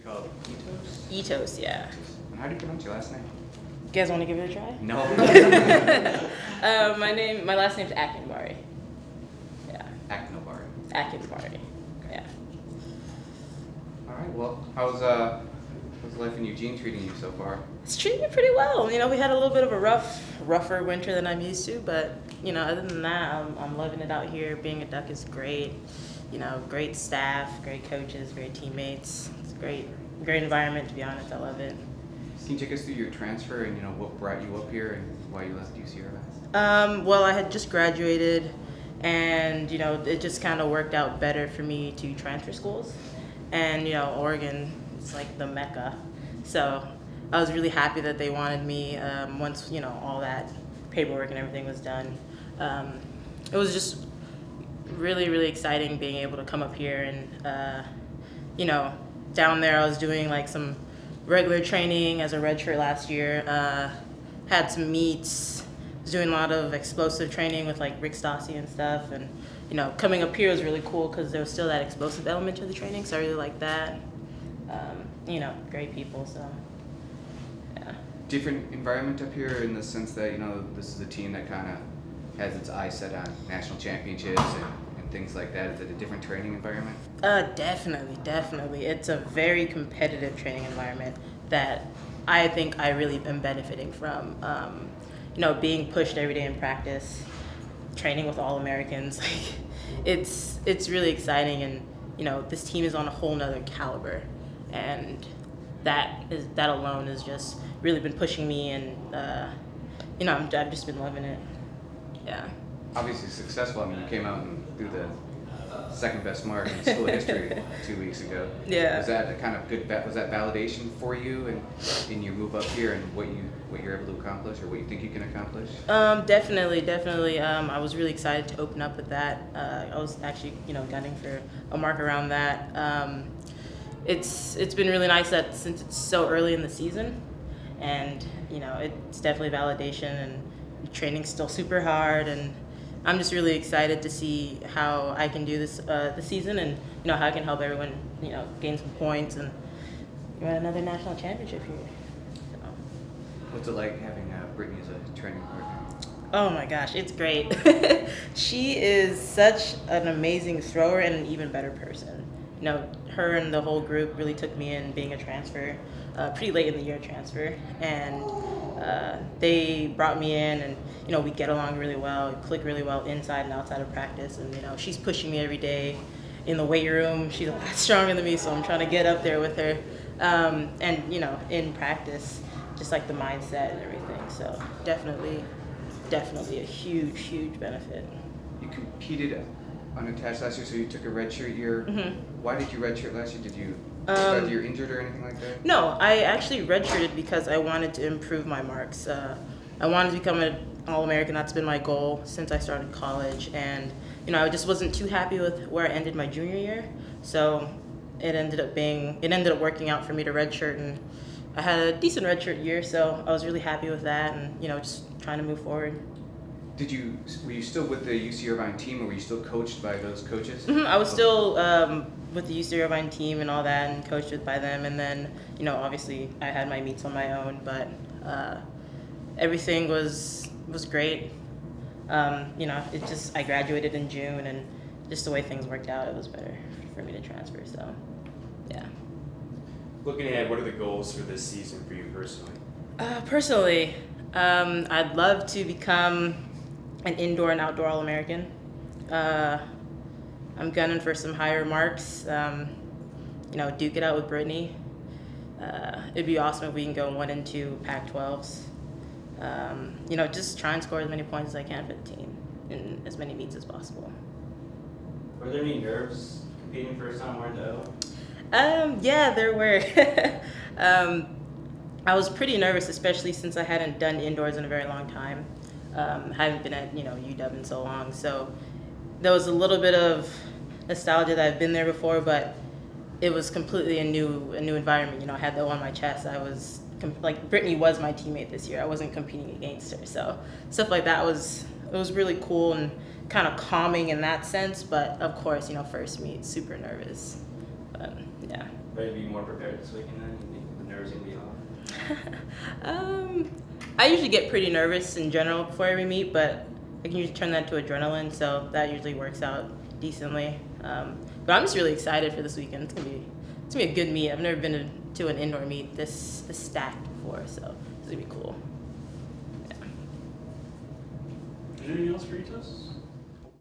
called Etos? Etos, yeah. And how do you pronounce your last name? You guys want to give it a try? No. My last name's Aikhionbare. Yeah. Aikhionbare. Aikhionbare. Yeah. All right. Well, how's life in Eugene treating you so far? It's treating me pretty well. You know, we had a little bit of a rougher winter than I'm used to, but you know, other than that, I'm loving it out here. Being a Duck is great. You know, great staff, great coaches, great teammates. It's a great environment, to be honest. I love it. Can you take us through your transfer and what brought you up here and why you left UCRI? Well, I had just graduated, and you know, it just kind of worked out better for me to transfer schools. And you know, Oregon is like the mecca, so I was really happy that they wanted me. Once you know all that paperwork and everything was done, it was just really exciting being able to come up here. And you know, down there I was doing like some regular training as a redshirt last year. Had some meets. Was doing a lot of explosive training with like Rick Stassi and stuff. And you know, coming up here was really cool because there was still that explosive element to the training, so I really liked that. You know, great people, so yeah. Different environment up here in the sense that, you know, this is a team that kind of has its eyes set on national championships and things like that. Is it a different training environment? Definitely. It's a very competitive training environment that I think I really am benefiting from. You know, being pushed every day in practice, training with all Americans, like it's really exciting. And you know, this team is on a whole nother caliber, and that alone has just really been pushing me. And you know, I've just been loving it. Yeah. Obviously successful. I mean, you came out and threw the second best mark in school history 2 weeks ago. Yeah. Was that a kind of good? Was that validation for you and in your move up here and what you're able to accomplish or what you think you can accomplish? Definitely. I was really excited to open up with that. I was actually, you know, gunning for a mark around that. It's been really nice that since it's so early in the season, and you know, it's definitely validation, and training's still super hard, and I'm just really excited to see how I can do this season, and you know, how I can help everyone, you know, gain some points and win another national championship here. So. What's it like having Brittany as a training partner? Oh my gosh, it's great. She is such an amazing thrower and an even better person. You know, her and the whole group really took me in being a transfer, pretty late in the year transfer, and they brought me in, and you know, we get along really well, we click really well inside and outside of practice, and you know, she's pushing me every day in the weight room. She's a lot stronger than me, so I'm trying to get up there with her, and you know, in practice, just like the mindset and everything. So definitely a huge benefit. You competed unattached last year, so you took a redshirt year. Mm-hmm. Why did you redshirt last year? Did you start you're injured or anything like that? No, I actually redshirted because I wanted to improve my marks. I wanted to become an All-American. That's been my goal since I started college, and you know, I just wasn't too happy with where I ended my junior year. So it ended up working out for me to redshirt, and I had a decent redshirt year. So I was really happy with that, and you know, just trying to move forward. Were you still with the UC Irvine team, or were you still coached by those coaches? Mm-hmm. I was still with the UC Irvine team and all that, and coached by them. And then, you know, obviously I had my meets on my own, but everything was great. You know, I graduated in June, and just the way things worked out, it was better for me to transfer. So, yeah. Looking ahead, what are the goals for this season for you personally? I'd love to become an indoor and outdoor All-American. I'm gunning for some higher marks. You know, duke it out with Brittany. It'd be awesome if we can go 1 and 2 Pac-12s. You know, just try and score as many points as I can for the team in as many meets as possible. Were there any nerves competing for somewhere though? Yeah, there were. I was pretty nervous, especially since I hadn't done indoors in a very long time. Haven't been at, you know, UW in so long, so there was a little bit of nostalgia that I've been there before, but it was completely a new environment. You know, I had the O on my chest. I was like, Brittany was my teammate this year. I wasn't competing against her, so stuff like that was really cool and kind of calming in that sense. But of course, you know, first meet, super nervous. But yeah. ready to be more prepared this weekend then? You think the nerves gonna be off? I usually get pretty nervous in general before every meet, but I can usually turn that to adrenaline, so that usually works out decently. But I'm just really excited for this weekend. It's gonna be a good meet. I've never been to an indoor meet this stacked before, so it's gonna be cool. Is there anything else for you, Tess?